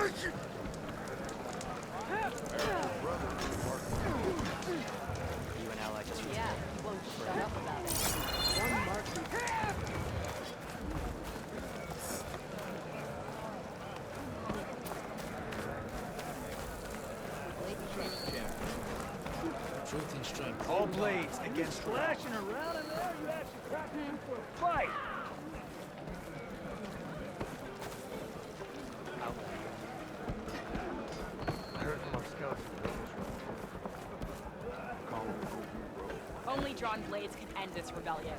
You an ally just Yeah, he won't shut up about it. One marksman. Truth and strength. All blades against flashing around in there. You actually practicing for a fight. I heard from our scouts. Only drawn blades can end this rebellion.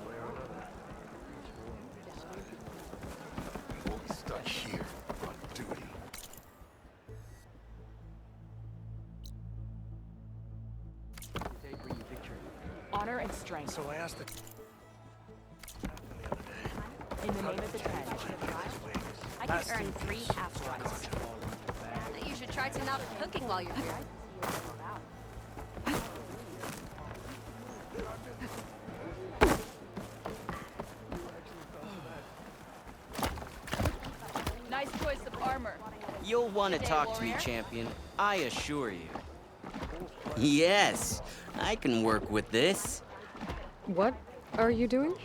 We'll be stuck here on duty. They bring you victory. Honor and strength. So I asked the In the name of the Ten. I can earn 3 half-strikes. You should try some mountain cooking while you're here. Nice choice of armor. You'll want to Today, talk to me, warrior? champion. I assure you. Yes, I can work with this. What are you doing?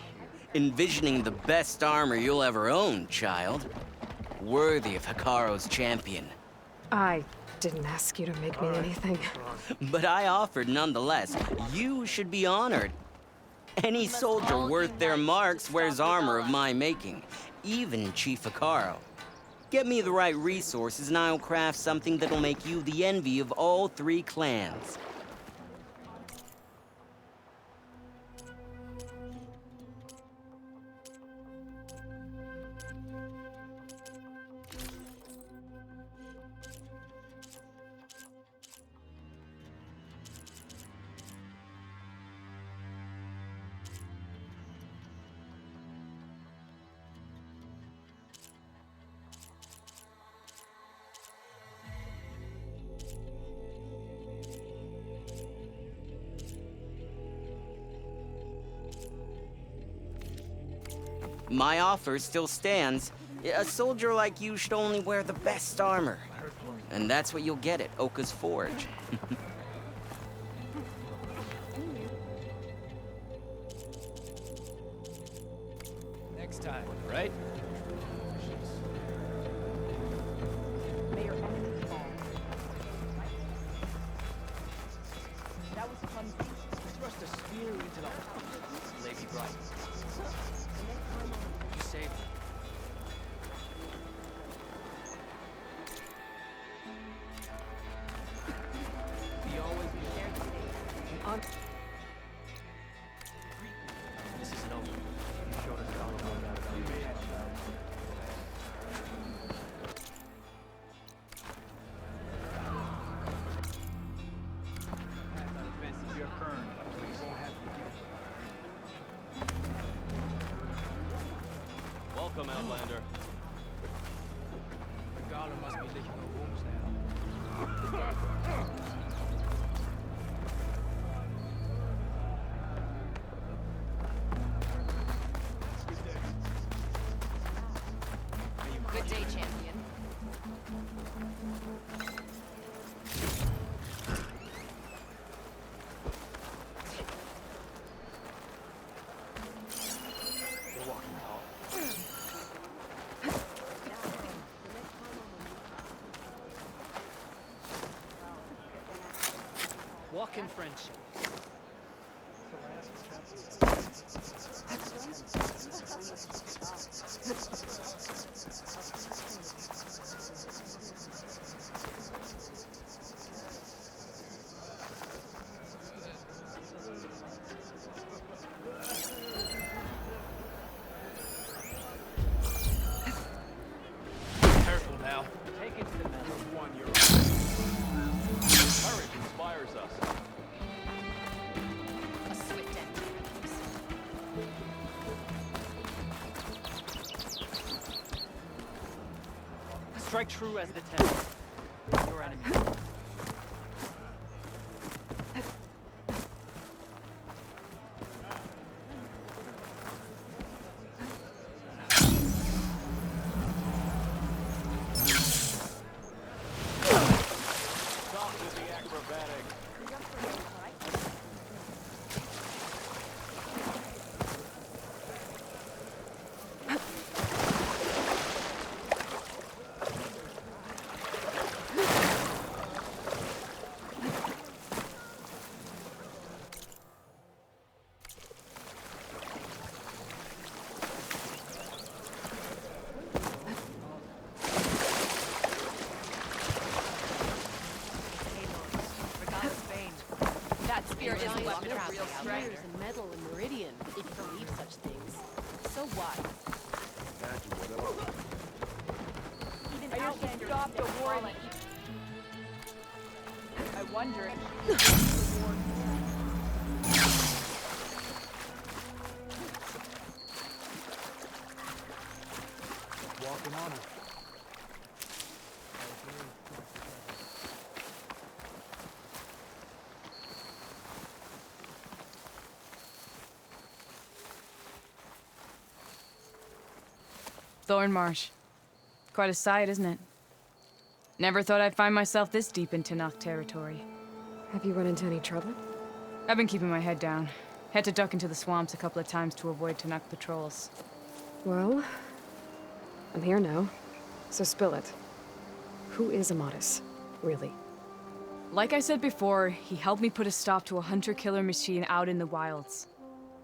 Envisioning the best armor you'll ever own, child. Worthy of Hikaru's champion. I didn't ask you to make me anything. But I offered nonetheless. You should be honored. Any soldier worth their marks wears armor of my making, even Chief Hikaru. Get me the right resources and I'll craft something that'll make you the envy of all 3 clans. My offer still stands. A soldier like you should only wear the best armor. And that's what you'll get at Oka's Forge. Next time, right? May your enemies fall. That was fun. Thrust a spear into the Lady Bright. You saved her. We always be there. This isn't over. You showed us how to go about it. Your Kern, please. Welcome, Outlander. The Goblin must be licking her wounds now. Good day, champion. Walk in friendship. Careful now. Take it to the metal. One, you're Courage inspires us. A swift end. Strike true as the Ten. Your enemy. spirit is what Giant a real striker. spears and metal and meridian, if you believe such things. So what? Even Outlander stopped a war. I wonder. Walking on it. Thornmarsh. Quite a sight, isn't it? Never thought I'd find myself this deep in Tenakth territory. Have you run into any trouble? I've been keeping my head down. Had to duck into the swamps a couple of times to avoid Tenakth patrols. Well, I'm here now, so spill it. Who is Amadis, really? Like I said before, he helped me put a stop to a hunter-killer machine out in the wilds.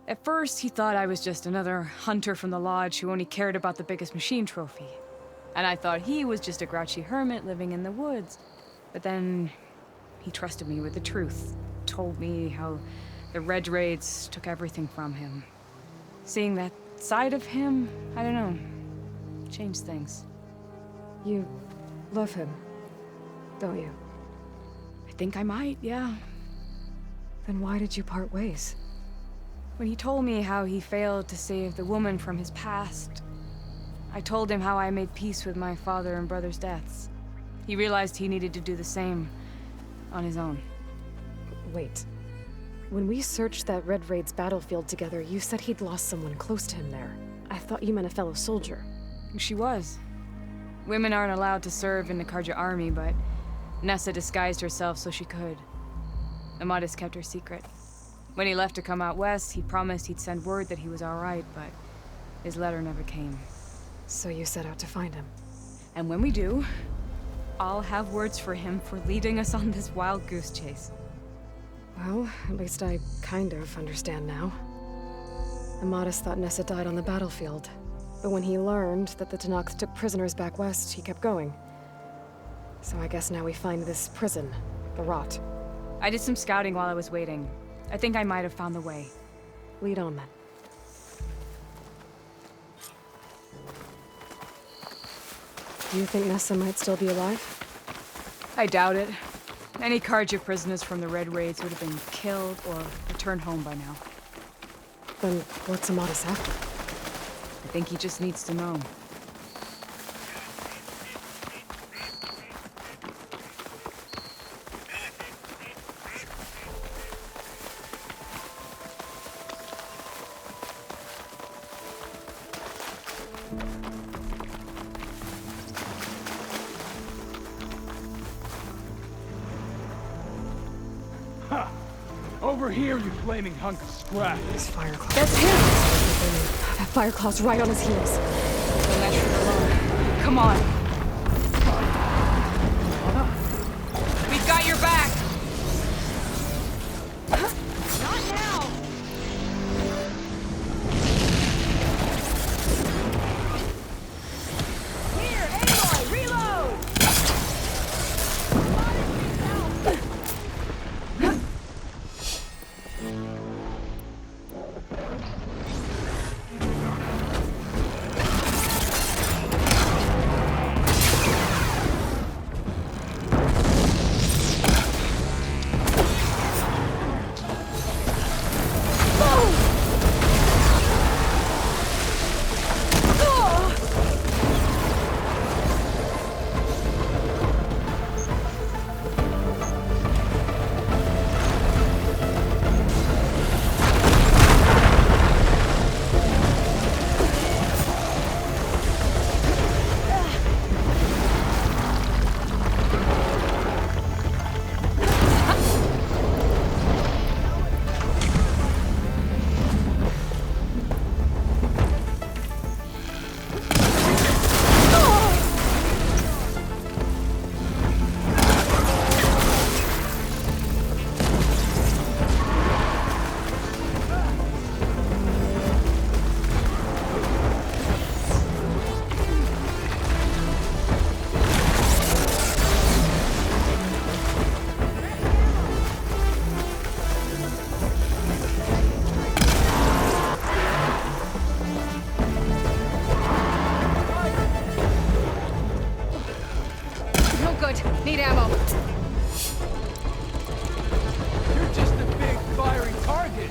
At first, he thought I was just another hunter from the lodge who only cared about the biggest machine trophy. And I thought he was just a grouchy hermit living in the woods. But then, he trusted me with the truth. Told me how the Red Raids took everything from him. Seeing that side of him, I don't know, changed things. You love him, don't you? I think I might, yeah. Then why did you part ways? When he told me how he failed to save the woman from his past, I told him how I made peace with my father and brother's deaths. He realized he needed to do the same on his own. Wait. When we searched that Red Raid's battlefield together, you said he'd lost someone close to him there. I thought you meant a fellow soldier. She was. Women aren't allowed to serve in the Karja army, but Nessa disguised herself so she could. Amadis kept her secret. When he left to come out west, he promised he'd send word that he was all right, but his letter never came. So you set out to find him. And when we do, I'll have words for him for leading us on this wild goose chase. Well, at least I kind of understand now. Amadis thought Nessa died on the battlefield. But when he learned that the Tenakth took prisoners back west, he kept going. So I guess now we find this prison, the Rot. I did some scouting while I was waiting. I think I might have found the way. Lead on, then. Do you think Nessa might still be alive? I doubt it. Any Karja prisoners from the Red Raids would have been killed or returned home by now. Then what's Amadis after? I think he just needs to know. Ha! Over here, you flaming hunk of scrap. His Fireclaw. That's him! That Fireclaw's right on his heels. Don't let her alone. Come on. We've got your back! Not now! Here, Aloy, reload! good. Need ammo. You're just a big fiery target.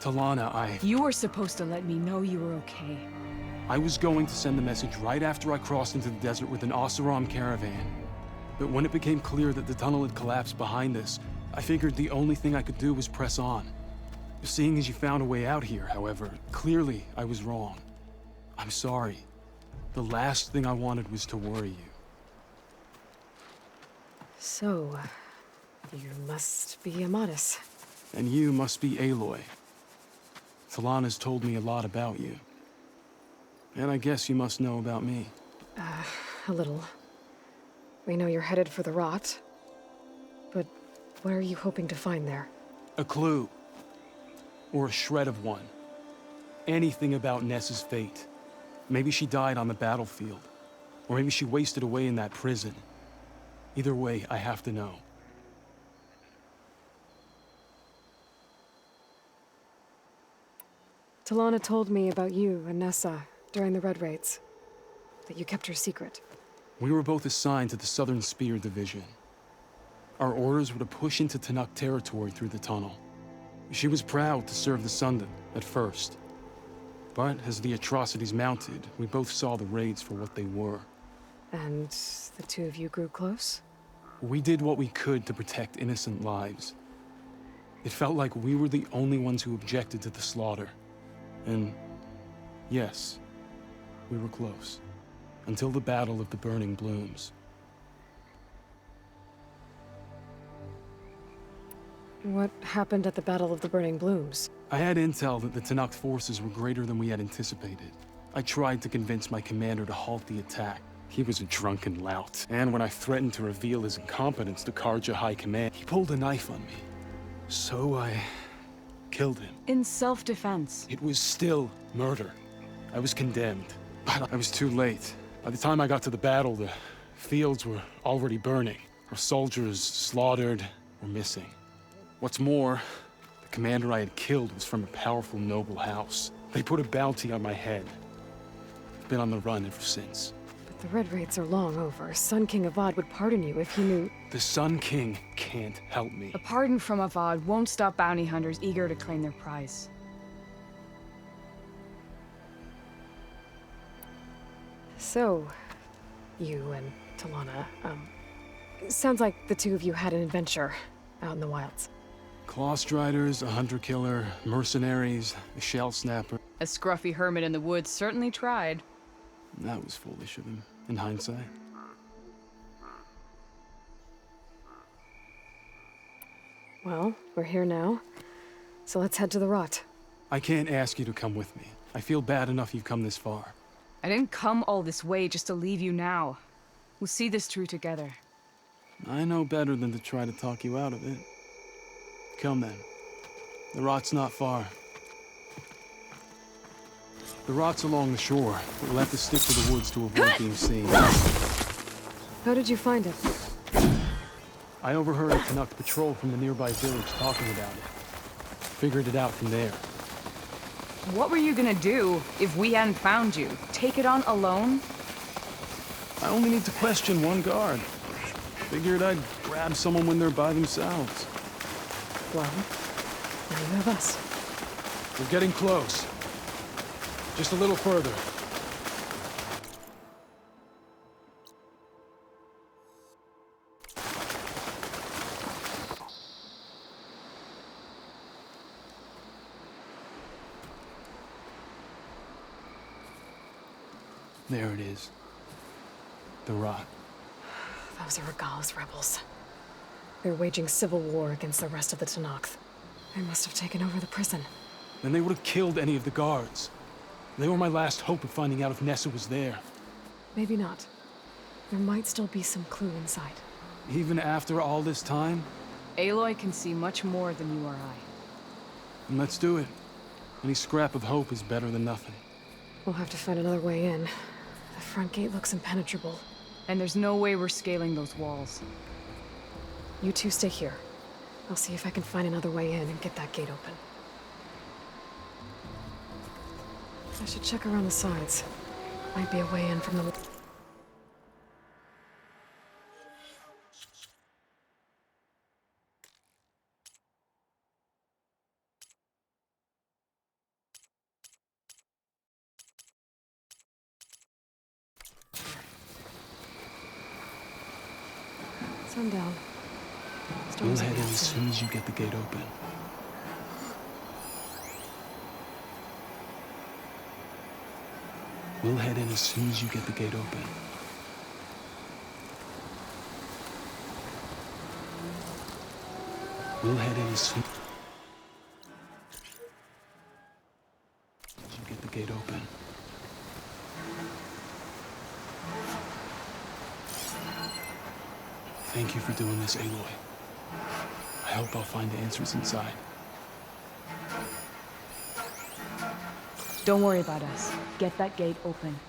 Talana, You were supposed to let me know you were okay. I was going to send the message right after I crossed into the desert with an Oseram caravan. But when it became clear that the tunnel had collapsed behind us, I figured the only thing I could do was press on. Seeing as you found a way out here, however, clearly I was wrong. I'm sorry. The last thing I wanted was to worry you. So, you must be Amadis. And you must be Aloy. Talana's told me a lot about you. And I guess you must know about me. A little. We know you're headed for the rot. But what are you hoping to find there? A clue. Or a shred of one. Anything about Ness's fate. Maybe she died on the battlefield. Or maybe she wasted away in that prison. Either way, I have to know. Talana told me about you and Nessa during the Red Raids. That you kept her secret. We were both assigned to the Southern Spear Division. Our orders were to push into Tenakth territory through the tunnel. She was proud to serve the Sundom at first. But as the atrocities mounted, we both saw the raids for what they were. And the two of you grew close? We did what we could to protect innocent lives. It felt like we were the only ones who objected to the slaughter. And yes, we were close. Until the Battle of the Burning Blooms. What happened at the Battle of the Burning Blooms? I had intel that the Tenakth forces were greater than we had anticipated. I tried to convince my commander to halt the attack. He was a drunken lout, and when I threatened to reveal his incompetence to Karja High Command, he pulled a knife on me. So I killed him. In self-defense. It was still murder. I was condemned, but I was too late. By the time I got to the battle, the fields were already burning. Our soldiers slaughtered or missing. What's more, the commander I had killed was from a powerful noble house. They put a bounty on my head. I've been on the run ever since. But the Red Raids are long over. Sun King Avad would pardon you if he knew... The Sun King can't help me. A pardon from Avad won't stop bounty hunters eager to claim their prize. So, you and Talana, sounds like the two of you had an adventure out in the wilds. Clawstriders, a hunter-killer, mercenaries, a shell snapper. A scruffy hermit in the woods certainly tried. That was foolish of him, in hindsight. Well, we're here now, so let's head to the Rot. I can't ask you to come with me. I feel bad enough you've come this far. I didn't come all this way just to leave you now. We'll see this through together. I know better than to try to talk you out of it. Come then. The Rot's not far. The Rot's along the shore, but we'll have to stick to the woods to avoid being seen. How did you find it? I overheard a Tenakth patrol from the nearby village talking about it. Figured it out from there. What were you gonna do if we hadn't found you? Take it on alone? I only need to question one guard. Figured I'd grab someone when they're by themselves. Well, now you have us. We're getting close. Just a little further. There it is. The Rot. Those are Regalla's rebels. They're waging civil war against the rest of the Tenakth. They must have taken over the prison. Then they would have killed any of the guards. They were my last hope of finding out if Nessa was there. Maybe not. There might still be some clue inside. Even after all this time? Aloy can see much more than you or I. Then let's do it. Any scrap of hope is better than nothing. We'll have to find another way in. The front gate looks impenetrable. And there's no way we're scaling those walls. You two stay here. I'll see if I can find another way in and get that gate open. I should check around the sides. Might be a way in from the... Sundown. We'll Storms head are in as outside. soon as you get the gate open. We'll head in as soon as you get the gate open. We'll head in as soon as you get the gate open. Thank you for doing this, Aloy. I hope I'll find the answers inside. Don't worry about us. Get that gate open.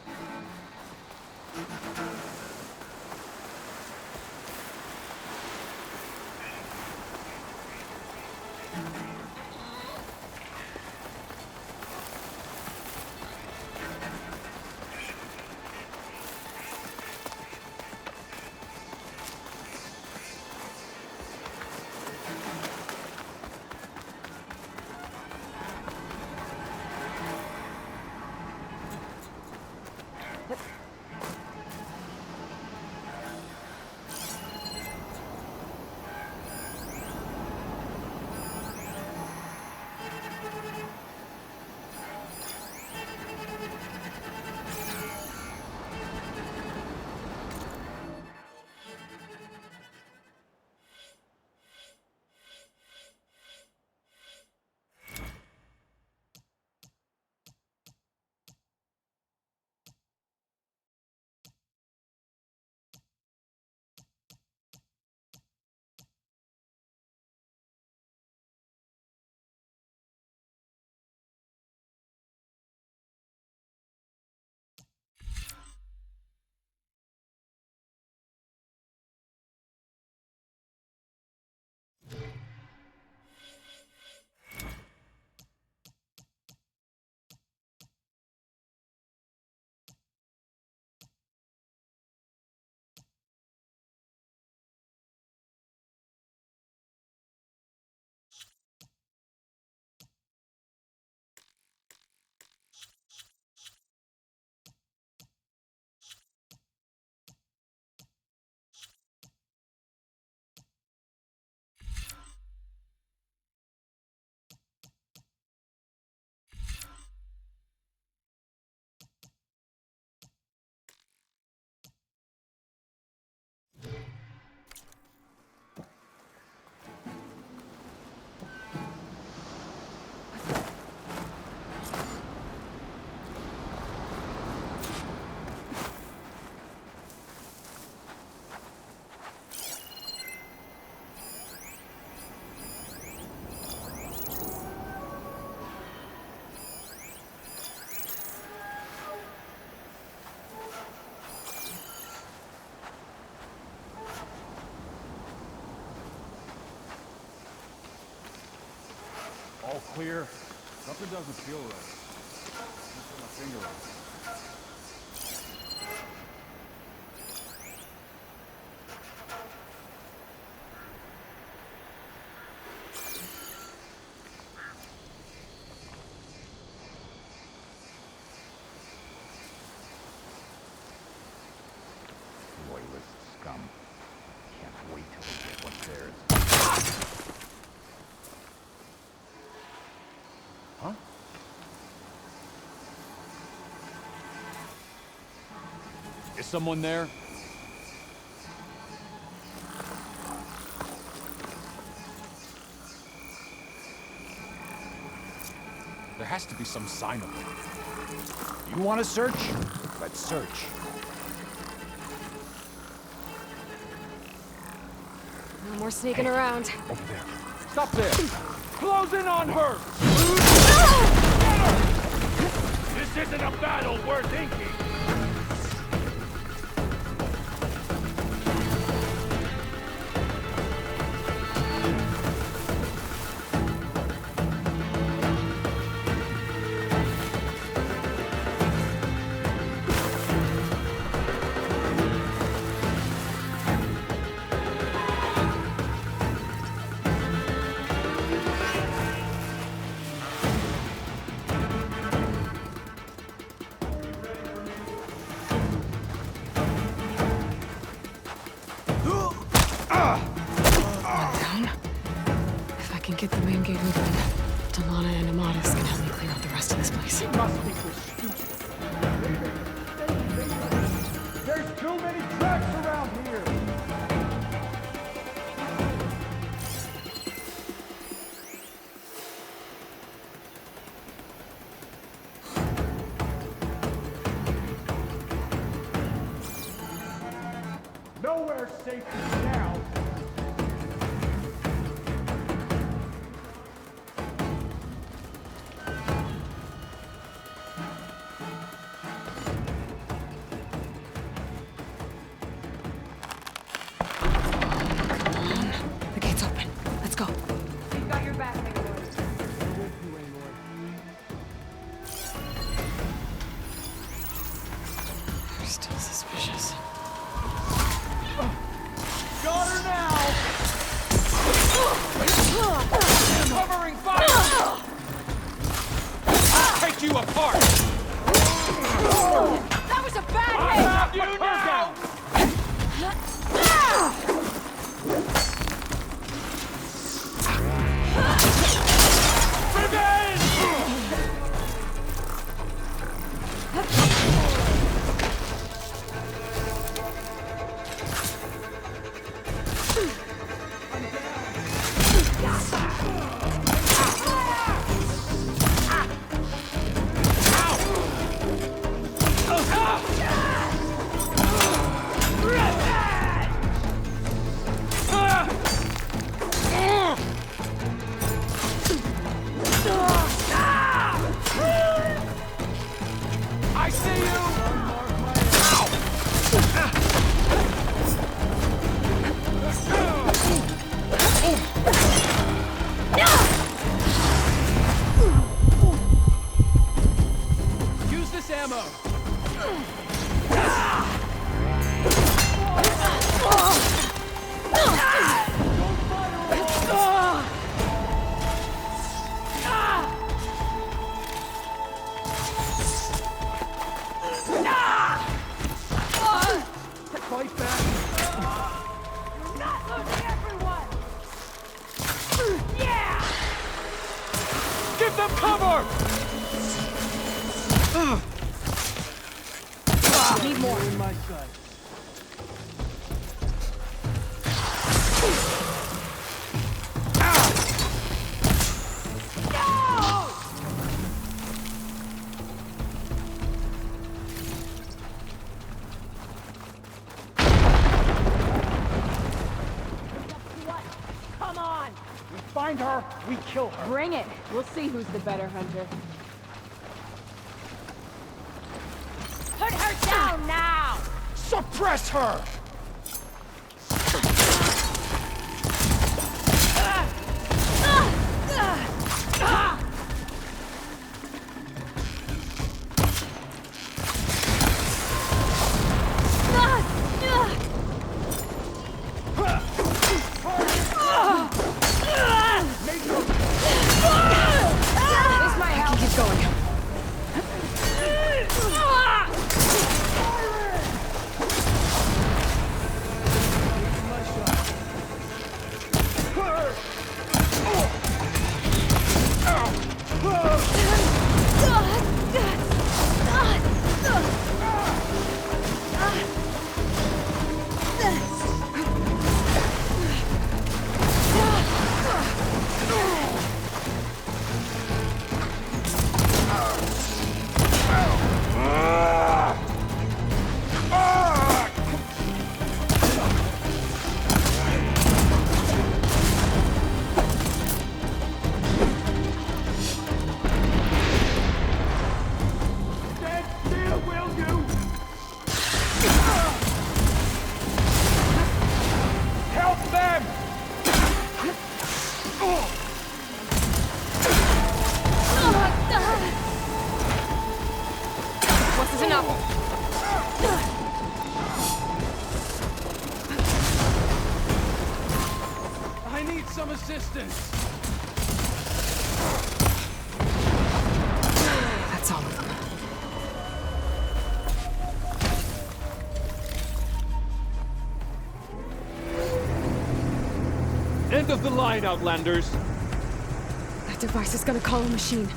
here. Something doesn't feel right. Can't put my finger on it. Loyalist scum. Can't wait till we get what's theirs. Huh? Is someone there? There has to be some sign of it. You want to search? Let's search. No more sneaking around. Over there. Stop there! Close in on her! This isn't a battle worth inking! If I can get the main gate open, Delana and Amatis can help me clear out the rest of this place. Must think we're stupid. There's too many tracks around here! Nowhere safe now! The gate's open. Let's go. We've got your back, Aloy. They're still suspicious. Got her now! Covering fire! I'll take you apart! That was a bad I hit! have you now! I see you! Use this ammo! Fight back! You're not losing everyone! Yeah! Give them cover! Need more. In my sight. Come on! We find her, we kill her. Bring it. We'll see who's the better hunter. Put her down now! Suppress her! enough. I need some assistance. That's all of them. End of the line, Outlanders. That device is gonna call a machine.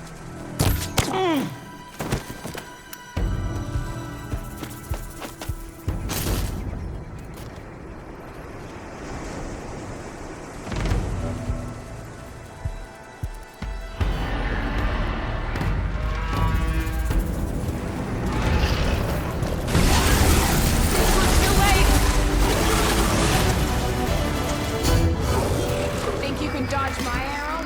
Think you can dodge my arrow?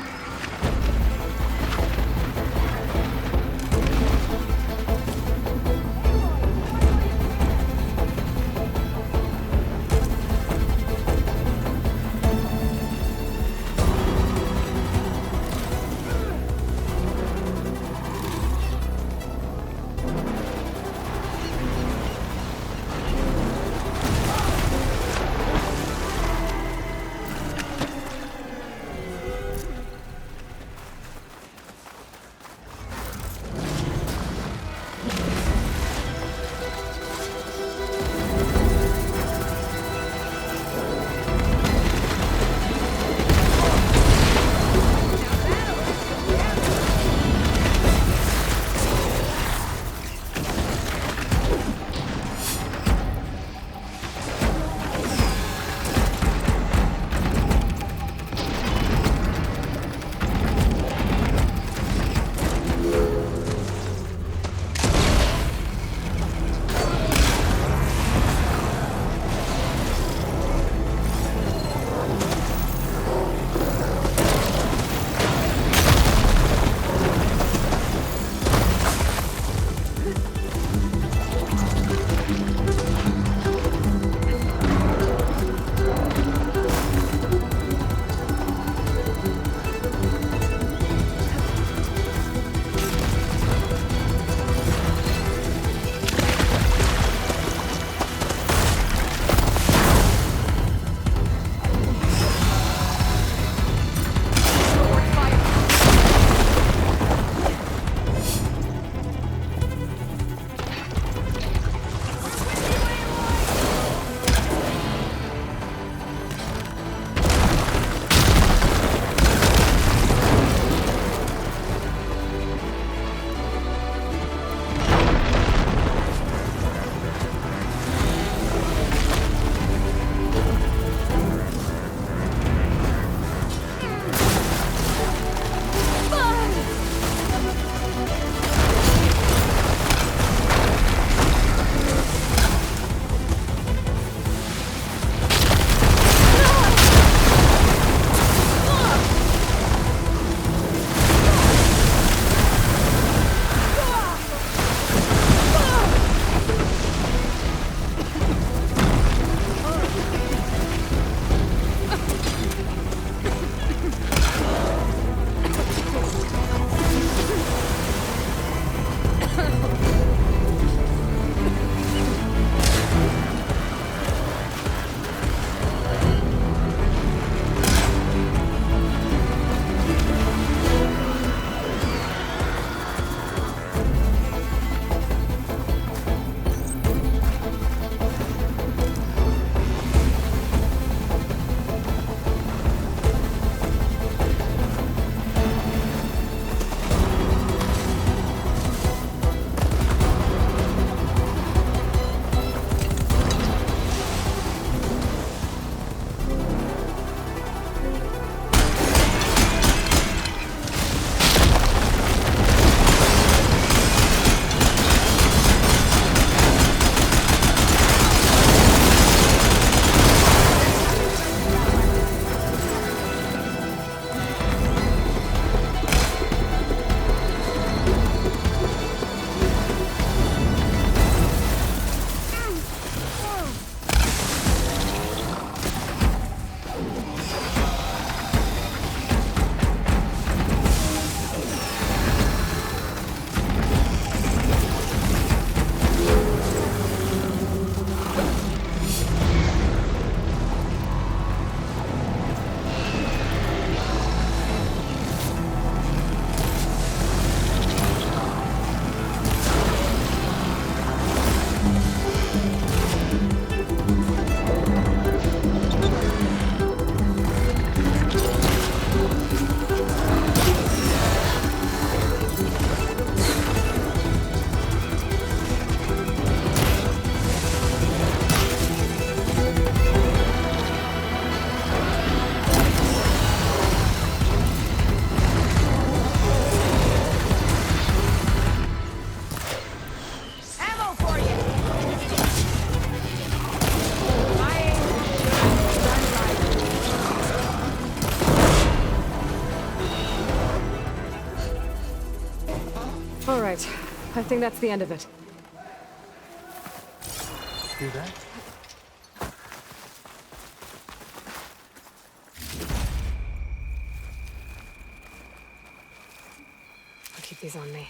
I think that's the end of it. Hear that? I'll keep these on me.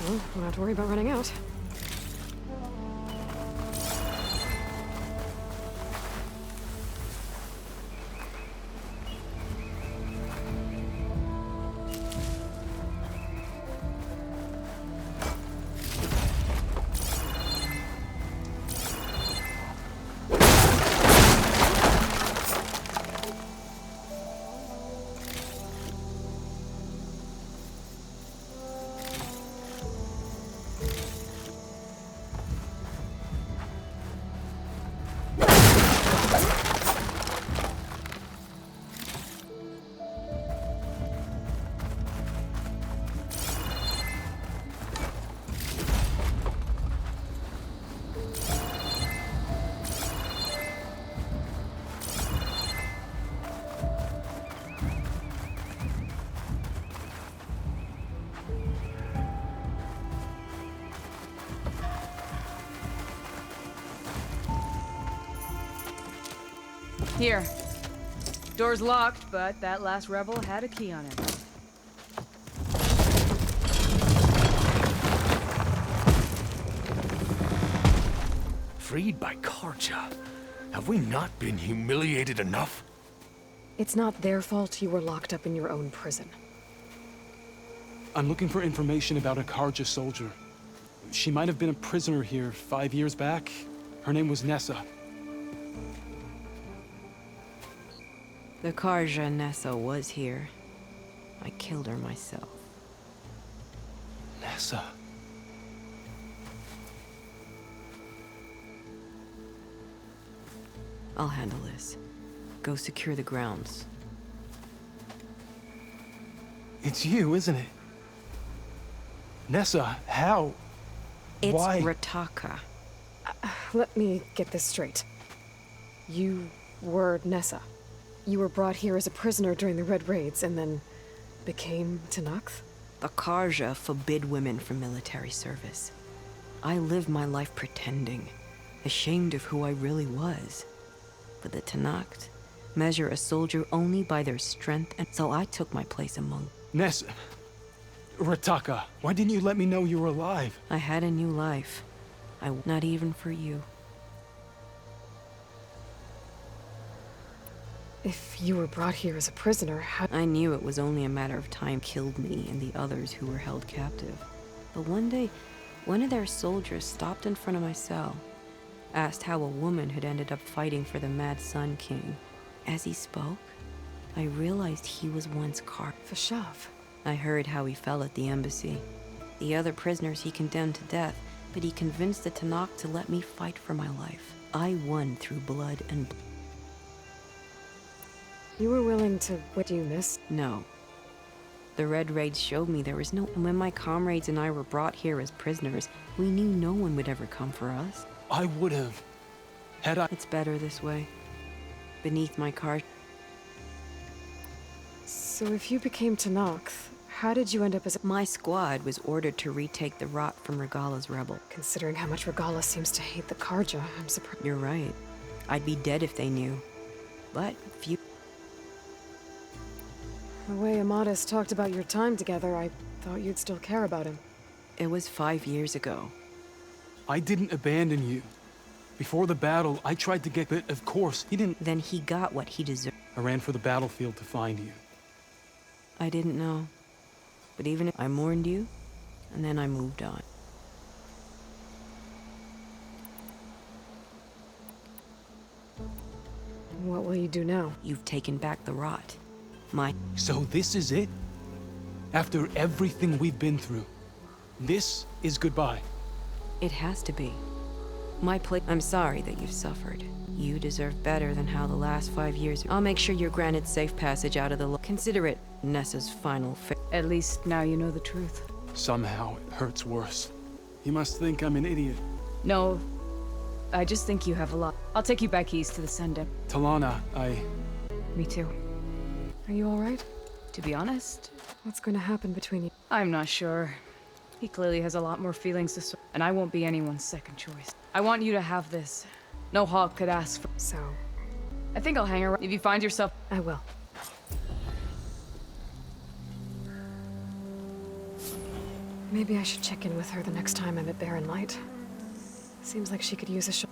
Well, don't have to worry about running out. Here. Door's locked, but that last rebel had a key on it. Freed by Karja. Have we not been humiliated enough? It's not their fault you were locked up in your own prison. I'm looking for information about a Karja soldier. She might have been a prisoner here 5 years back. Her name was Nessa. The Karja Nessa was here. I killed her myself. Nessa. I'll handle this. Go secure the grounds. It's you, isn't it? Nessa, how? It's Why? Rataka. Let me get this straight. You were Nessa. You were brought here as a prisoner during the Red Raids and then became Tenakth? The Karja forbid women from military service. I lived my life pretending, ashamed of who I really was. But the Tenakth measure a soldier only by their strength, and so I took my place among. Nessa. Rataka, why didn't you let me know you were alive? I had a new life. Not even for you. If you were brought here as a prisoner, how— I knew it was only a matter of time killed me and the others who were held captive. But one day, one of their soldiers stopped in front of my cell, asked how a woman had ended up fighting for the Mad Sun King. As he spoke, I realized he was once Vashav. I heard how he fell at the embassy. The other prisoners he condemned to death, but he convinced the Tenakth to let me fight for my life. I won through blood and You were willing to— what you missed? No. The Red Raids showed me there was no— and when my comrades and I were brought here as prisoners, we knew no one would ever come for us. I would have. Had I— It's better this way. Beneath my car. So if you became Tenakth, how did you end up as a— My squad was ordered to retake the rot from Regala's rebel. Considering how much Regala seems to hate the Karja, I'm surprised. You're right. I'd be dead if they knew. But few— The way Amadis talked about your time together, I thought you'd still care about him. It was 5 years ago. I didn't abandon you. Before the battle, I tried to get, but of course, he didn't. Then he got what he deserved. I ran for the battlefield to find you. I didn't know. But even if I mourned you, and then I moved on. What will you do now? You've taken back the rot. My... So this is it? After everything we've been through, this is goodbye. It has to be. My place... I'm sorry that you've suffered. You deserve better than how the last 5 years... I'll make sure you're granted safe passage out of the... Consider it Nessa's final fate. At least now you know the truth. Somehow it hurts worse. You must think I'm an idiot. No, I just think you have a lot. I'll take you back east to the Sendip. Talana, Me too. Are you alright? To be honest, What's going to happen between you? I'm not sure. He clearly has a lot more feelings to sort, and I won't be anyone's second choice. I want you to have this. No hawk could ask for. So, I think I'll hang around. If you find yourself... I will. Maybe I should check in with her the next time I'm at Barren Light. Seems like she could use a